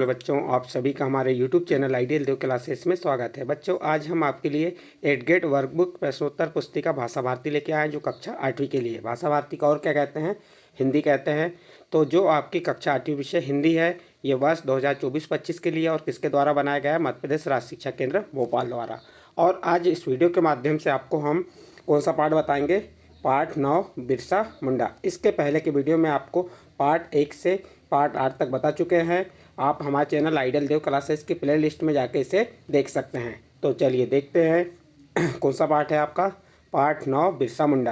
Hello बच्चों, आप सभी का हमारे YouTube चैनल आइडियल देव क्लासेस में स्वागत है। बच्चों, आज हम आपके लिए 8 ग्रेड वर्कबुक प्रश्नोत्तर पुस्तिका भाषा भारती लेके आए हैं, जो कक्षा 8वीं के लिए। भाषा भारती का और क्या कहते हैं? हिंदी कहते हैं। तो जो आपकी कक्षा 8वीं विषय हिंदी है, ये वर्ष 2024-25 के लिए और किसके द्वारा बनाया गया है? मध्य प्रदेश राज्य शिक्षा केंद्र भोपाल द्वारा। और आज इस वीडियो के माध्यम से आपको हम कौन सा पाठ बताएंगे? पाठ 9 बिरसा मुंडा। इसके पहले के वीडियो में आपको पार्ट 1 से पार्ट 8 तक बता चुके हैं। आप हमारे चैनल आइडियल देव क्लासेस की प्ले लिस्ट में जाके इसे देख सकते हैं। तो चलिए देखते हैं कौन सा पाठ है आपका? पाठ 9 बिरसा मुंडा।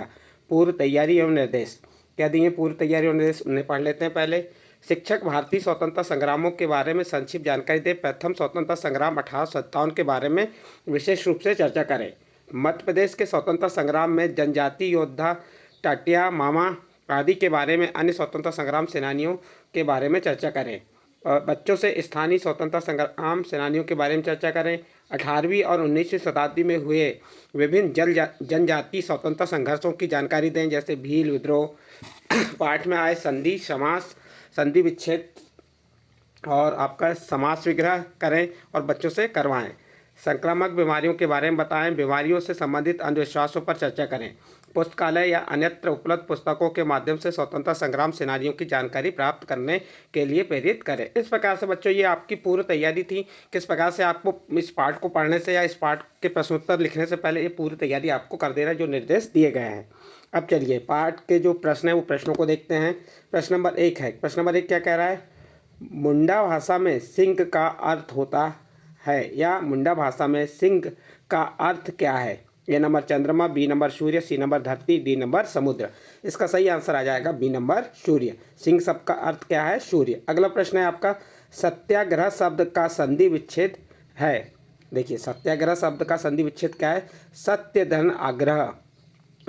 पूर्व तैयारी एवं निर्देश। क्या दिए पूर्व तैयारी एवं निर्देश? उन्हें पढ़ लेते हैं पहले। शिक्षक भारतीय स्वतंत्रता संग्रामों के बारे में संक्षिप्त जानकारी दे। प्रथम स्वतंत्रता संग्राम 1857 के बारे में विशेष रूप से चर्चा करें। मध्य प्रदेश के स्वतंत्रता संग्राम में जनजातीय योद्धा टाटिया मामा आदि के बारे में, अन्य स्वतंत्रता संग्राम सेनानियों के बारे में चर्चा करें। और बच्चों से स्थानीय स्वतंत्रता संग्राम सेनानियों के बारे में चर्चा करें। 18वीं और 19वीं शताब्दी में हुए विभिन्न जनजातीय स्वतंत्रता संघर्षों की जानकारी दें, जैसे भील विद्रोह। पाठ में आए संधि समास, संधि विच्छेद और आपका समास विग्रह करें और बच्चों से करवाएं। संक्रामक बीमारियों के बारे में बताएं। बीमारियों से संबंधित अंधविश्वासों पर चर्चा करें। पुस्तकालय या अन्यत्र उपलब्ध पुस्तकों के माध्यम से स्वतंत्रता संग्राम सेनानियों की जानकारी प्राप्त करने के लिए प्रेरित करें। इस प्रकार से बच्चों ये आपकी पूर्व तैयारी थी। किस प्रकार से आपको इस पाठ को पढ़ने से या इस पाठ के प्रश्नोत्तर लिखने से पहले ये पूरी तैयारी आपको कर देना, जो निर्देश दिए गए हैं। अब चलिए पाठ के जो प्रश्न है वो प्रश्नों को देखते हैं। प्रश्न नंबर 1 है। प्रश्न नंबर 1 क्या कह रहा है? मुंडा भाषा में सिंह का अर्थ होता है, या मुंडा भाषा में सिंह का अर्थ क्या है? ए नंबर चंद्रमा, बी नंबर सूर्य, सी नंबर धरती, डी नंबर समुद्र। इसका सही आंसर आ जाएगा बी नंबर सूर्य। सिंह शब्द का अर्थ क्या है? सूर्य। अगला प्रश्न है आपका, सत्याग्रह शब्द का संधि विच्छेद है। देखिए सत्याग्रह शब्द का संधि विच्छेद क्या है? सत्य धन आग्रह।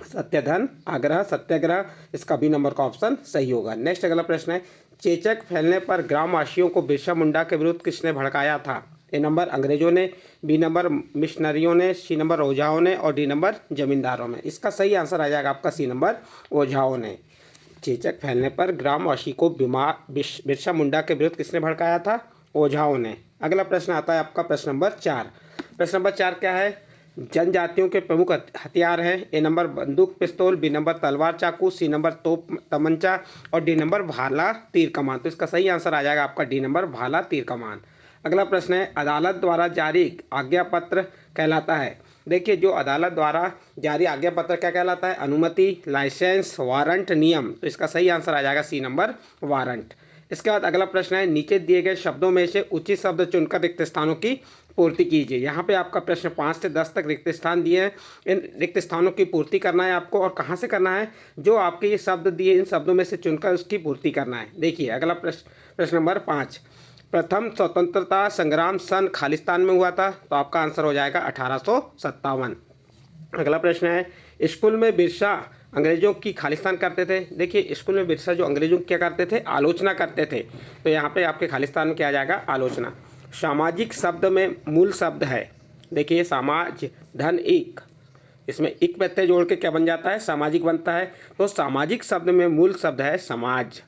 सत्य धन आग्रह, सत्याग्रह। इसका बी नंबर का ऑप्शन सही होगा। नेक्स्ट अगला प्रश्न है, चेचक फैलने पर ग्रामवासियों को बिरसा मुंडा के विरुद्ध किसने भड़काया था? ए नंबर अंग्रेजों ने, बी नंबर मिशनरियों ने, सी नंबर ओझाओं ने और डी नंबर जमींदारों ने। इसका सही आंसर आ जाएगा आपका सी नंबर ओझाओं ने। चेचक फैलने पर ग्रामवासी को बिरसा मुंडा के विरुद्ध किसने भड़काया था? ओझाओं ने। अगला प्रश्न आता है आपका प्रश्न नंबर 4। प्रश्न नंबर 4 क्या है? जनजातियों के प्रमुख हथियार हैं। ए नंबर बंदूक पिस्तौल, बी नंबर तलवार चाकू, सी नंबर तोप तमंचा और डी नंबर भाला तीर कमान। तो इसका सही आंसर आ जाएगा आपका डी नंबर भाला तीर कमान। अगला प्रश्न है, अदालत द्वारा जारी आज्ञा पत्र कहलाता है। देखिए जो अदालत द्वारा जारी आज्ञा पत्र क्या कहलाता है? अनुमति, लाइसेंस, वारंट, नियम। तो इसका सही आंसर आ जाएगा सी नंबर वारंट। इसके बाद अगला प्रश्न है, नीचे दिए गए शब्दों में से उचित शब्द चुनकर रिक्त स्थानों की पूर्ति कीजिए। यहाँ पे आपका प्रश्न 5 से 10 तक रिक्त स्थान दिए हैं। इन रिक्त स्थानों की पूर्ति करना है आपको, और कहाँ से करना है? जो आपके ये शब्द दिए इन शब्दों में से चुनकर उसकी पूर्ति करना है। देखिए अगला प्रश्न नंबर 5, प्रथम स्वतंत्रता संग्राम सन खालिस्तान में हुआ था। तो आपका आंसर हो जाएगा 1857। अगला प्रश्न है, स्कूल में बिरसा अंग्रेजों की खालिस्तान करते थे। देखिए स्कूल में बिरसा जो अंग्रेजों की क्या करते थे? आलोचना करते थे। तो यहाँ पे आपके खालिस्तान में क्या आ जाएगा? आलोचना। सामाजिक शब्द में मूल शब्द है। देखिए समाज, धन, इक। इसमें इक प्रत्यय जोड़ के क्या बन जाता है? सामाजिक बनता है। तो सामाजिक शब्द में मूल शब्द है समाज।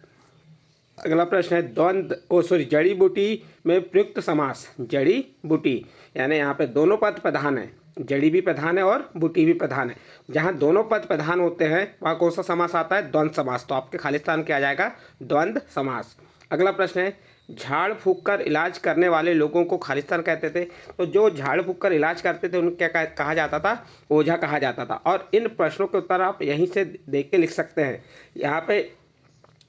अगला प्रश्न है, जड़ी बूटी में प्रयुक्त समास। जड़ी बूटी यानी यहाँ पे दोनों पद प्रधान है, जड़ी भी प्रधान है और बूटी भी प्रधान है। जहाँ दोनों पद प्रधान होते हैं वहाँ कौन सा समास आता है? द्वंद्व समास। तो आपके खालिस्तान क्या आ जाएगा? द्वंद्व समास। अगला प्रश्न है, झाड़ फूंक कर इलाज करने वाले लोगों को खालिस्तान कहते थे। तो जो झाड़ फूंक कर इलाज करते थे उन्हें क्या कहा जाता था? ओझा कहा जाता था। और इन प्रश्नों के उत्तर आप यहीं से देख के लिख सकते हैं। यहाँ पे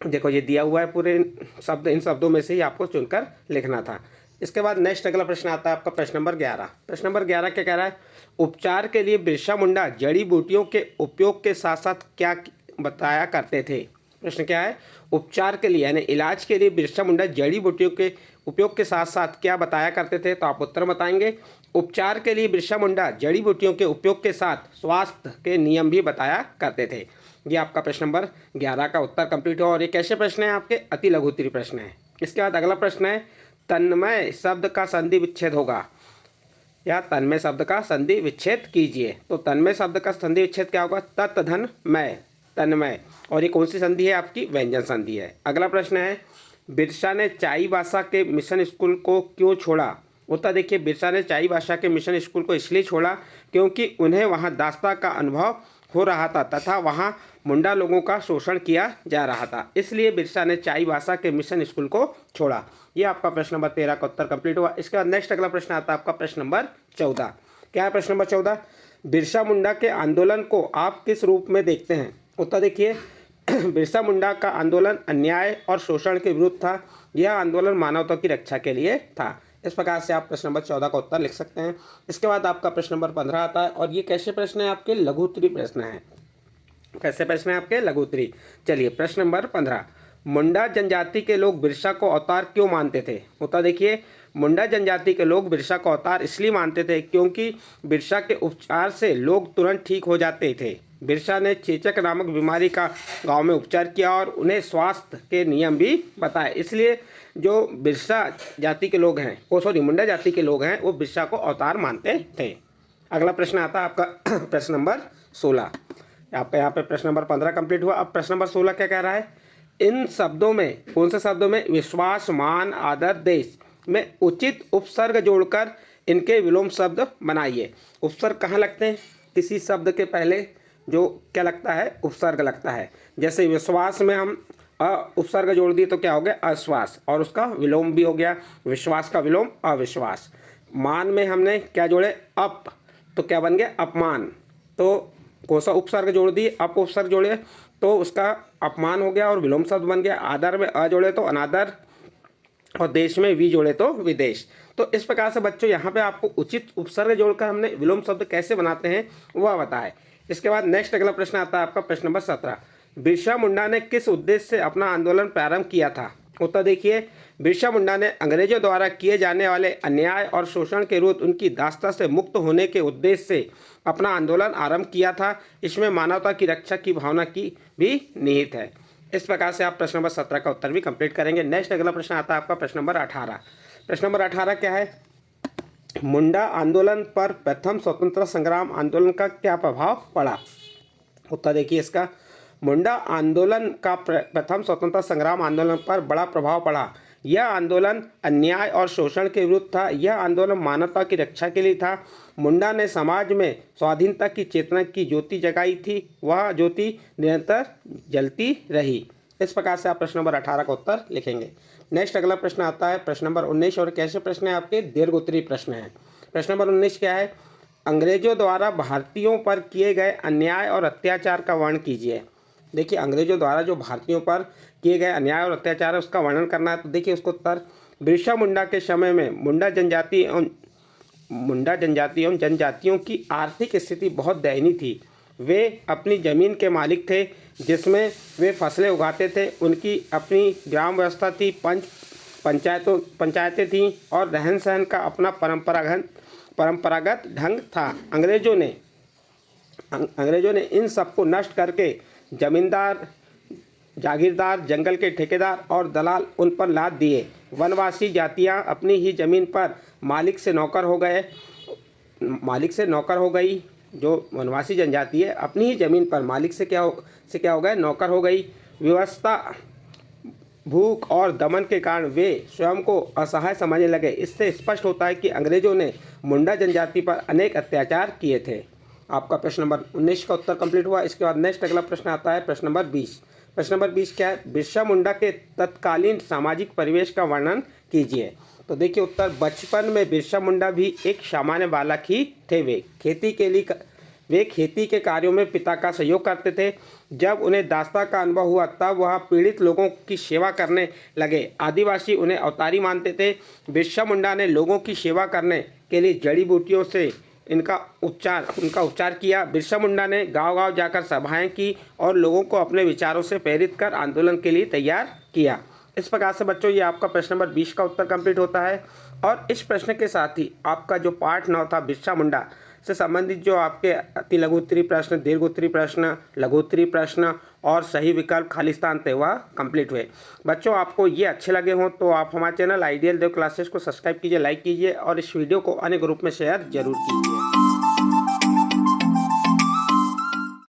देखो ये दिया हुआ है पूरे शब्द, इन शब्दों में से ही आपको चुनकर लिखना था। इसके बाद नेक्स्ट अगला प्रश्न आता है आपका प्रश्न नंबर 11। प्रश्न नंबर 11 क्या कह रहा है? उपचार के लिए बिरसा मुंडा जड़ी बूटियों के उपयोग के साथ साथ क्या बताया करते थे? प्रश्न क्या है? उपचार के लिए यानी इलाज के लिए बिरसा मुंडा जड़ी बूटियों के उपयोग के साथ साथ क्या बताया करते थे? तो आप उत्तर बताएंगे। उपचार के लिए बिरसा मुंडा जड़ी बूटियों के उपयोग के साथ स्वास्थ्य के नियम भी बताया करते थे। ये आपका प्रश्न नंबर 11 का उत्तर कंप्लीट हो। और ये कैसे प्रश्न है आपके? अति लघु उत्तरीय प्रश्न है। इसके बाद अगला प्रश्न है, तन्मय शब्द का संधि विच्छेद होगा, या तन्मय शब्द का संधि विच्छेद कीजिए। तो तन्मय शब्द का संधि विच्छेद क्या होगा? तत् धन मय, तन्मय। और ये कौन सी संधि है आपकी? व्यंजन संधि है। अगला प्रश्न है, बिरसा ने चाईबासा के मिशन स्कूल को क्यों छोड़ा? उत्तर देखिए, बिरसा ने चाईबासा के मिशन स्कूल को इसलिए छोड़ा क्योंकि उन्हें वहां दास्ता का अनुभव हो रहा था तथा वहां मुंडा लोगों का शोषण किया जा रहा था, इसलिए बिरसा ने चाईबासा के मिशन स्कूल को छोड़ा। ये आपका प्रश्न नंबर 13 का उत्तर कंप्लीट हुआ। इसके बाद नेक्स्ट अगला प्रश्न आता है आपका प्रश्न नंबर 14। क्या है प्रश्न नंबर 14? बिरसा मुंडा के आंदोलन को आप किस रूप में देखते हैं? उत्तर देखिए, बिरसा मुंडा का आंदोलन अन्याय और शोषण के विरुद्ध था। यह आंदोलन मानवता की रक्षा के लिए था। इस प्रकार से आप प्रश्न नंबर 14 का उत्तर लिख सकते हैं। इसके बाद आपका प्रश्न नंबर 15 आता है और ये कैसे प्रश्न है? आपके लघु उत्तरीय प्रश्न है। कैसे प्रश्न है आपके? लघु उत्तरीय। चलिए प्रश्न नंबर 15, मुंडा जनजाति के लोग बिरसा को अवतार क्यों मानते थे? उत्तर देखिए, मुंडा जनजाति के लोग बिरसा को अवतार इसलिए मानते थे क्योंकि बिरसा के उपचार से लोग तुरंत ठीक हो जाते थे। बिरसा ने चेचक नामक बीमारी का गांव में उपचार किया और उन्हें स्वास्थ्य के नियम भी बताए, इसलिए जो बिरसा जाति के लोग हैं मुंडा जाति के लोग हैं वो बिरसा को अवतार मानते थे। अगला प्रश्न आता है आपका प्रश्न नंबर 16। आपका यहाँ पे प्रश्न नंबर 15 कंप्लीट हुआ। अब प्रश्न नंबर 16 क्या कह रहा है? इन शब्दों में, कौन से शब्दों में? विश्वास, मान, आदर, देश में उचित उपसर्ग जोड़कर इनके विलोम शब्द बनाइए। उपसर्ग कहाँ लगते हैं? किसी शब्द के पहले जो क्या लगता है? उपसर्ग लगता है। जैसे विश्वास में हम उपसर्ग जोड़ दिए तो क्या हो गया? अश्वास, और उसका विलोम भी हो गया। विश्वास का विलोम अविश्वास। मान में हमने क्या जोड़े? अप, तो क्या बन गया? अपमान। तो कौन सा उपसर्ग जोड़ दिए? अप उपसर्ग जोड़े तो उसका अपमान हो गया और विलोम शब्द बन गया। आदर में अ जोड़े तो अनादर, और देश में वी जोड़े तो विदेश। तो इस प्रकार से बच्चों यहाँ पे आपको उचित उपसर्ग जोड़कर हमने विलोम शब्द कैसे बनाते हैं वह बताए। इसके बाद नेक्स्ट अगला प्रश्न आता है आपका प्रश्न नंबर 17। बिरसा मुंडा ने किस उद्देश्य से अपना आंदोलन प्रारंभ किया था? उत्तर देखिए, बिरसा मुंडा ने अंग्रेजों द्वारा किए जाने वाले अन्याय और शोषण के विरुद्ध उनकी दास्ता से मुक्त होने के उद्देश्य से अपना आंदोलन आरंभ किया था। इसमें मानवता की रक्षा की भावना की भी निहित है। इस प्रकार से आप प्रश्न नंबर 17 का उत्तर भी कंप्लीट करेंगे। नेक्स्ट अगला प्रश्न आता है आपका प्रश्न नंबर 18। प्रश्न नंबर 18 क्या है? मुंडा आंदोलन पर प्रथम स्वतंत्रता संग्राम आंदोलन का क्या प्रभाव पड़ा? उत्तर देखिए इसका, मुंडा आंदोलन का प्रथम स्वतंत्रता संग्राम आंदोलन पर बड़ा प्रभाव पड़ा। यह आंदोलन अन्याय और शोषण के विरुद्ध था। यह आंदोलन मानवता की रक्षा के लिए था। मुंडा ने समाज में स्वाधीनता की चेतना की ज्योति जगाई थी। वह ज्योति निरंतर जलती रही। इस प्रकार से आप प्रश्न नंबर 18 का उत्तर लिखेंगे। नेक्स्ट अगला प्रश्न आता है प्रश्न नंबर 19 और कैसे प्रश्न है आपके? दीर्घ उत्तरीय प्रश्न है। प्रश्न नंबर 19 क्या है? अंग्रेजों द्वारा भारतीयों पर किए गए अन्याय और अत्याचार का वर्णन कीजिए। देखिए, अंग्रेजों द्वारा जो भारतीयों पर किए गए अन्याय और अत्याचार है उसका वर्णन करना है। तो देखिए उसको उत्तर, बिरसा मुंडा के समय में मुंडा जनजाति एवं जनजातियों की आर्थिक स्थिति बहुत दयनीय थी। वे अपनी ज़मीन के मालिक थे जिसमें वे फसलें उगाते थे। उनकी अपनी ग्राम व्यवस्था थी, पंचायतें थीं और रहन सहन का अपना परंपरागत ढंग था। अंग्रेजों ने इन सबको नष्ट करके जमींदार, जागीरदार, जंगल के ठेकेदार और दलाल उन पर लाद दिए। वनवासी जातियां अपनी ही ज़मीन पर मालिक से नौकर हो गई। जो वनवासी जनजाति है अपनी ही ज़मीन पर मालिक से क्या हो गए? नौकर हो गई। व्यवस्था, भूख और दमन के कारण वे स्वयं को असहाय समझने लगे। इससे स्पष्ट होता है कि अंग्रेजों ने मुंडा जनजाति पर अनेक अत्याचार किए थे। आपका प्रश्न नंबर 19 का उत्तर कंप्लीट हुआ। इसके बाद नेक्स्ट अगला प्रश्न आता है प्रश्न नंबर 20। प्रश्न नंबर 20 क्या है? बिरसा मुंडा के तत्कालीन सामाजिक परिवेश का वर्णन कीजिए। तो देखिए उत्तर, बचपन में बिरसा मुंडा भी एक सामान्य बालक ही थे। वे खेती के कार्यों में पिता का सहयोग करते थे। जब उन्हें दास्ता का अनुभव हुआ तब वह पीड़ित लोगों की सेवा करने लगे। आदिवासी उन्हें अवतारी मानते थे। बिरसा मुंडा ने लोगों की सेवा करने के लिए जड़ी बूटियों से उनका उपचार किया। बिरसा मुंडा ने गांव-गांव जाकर सभाएं की और लोगों को अपने विचारों से प्रेरित कर आंदोलन के लिए तैयार किया। इस प्रकार से बच्चों ये आपका प्रश्न नंबर 20 का उत्तर कंप्लीट होता है। और इस प्रश्न के साथ ही आपका जो पार्ट 9 था बिरसा मुंडा से संबंधित जो आपके अति लघु उत्तरीय प्रश्न, दीर्घ उत्तरीय प्रश्न, लघु उत्तरीय प्रश्न और सही विकल्प खाली स्थान थे वह कंप्लीट हुए। बच्चों आपको ये अच्छे लगे हों तो आप हमारे चैनल आइडियल देव क्लासेस को सब्सक्राइब कीजिए, लाइक कीजिए और इस वीडियो को अन्य ग्रुप में शेयर जरूर कीजिए।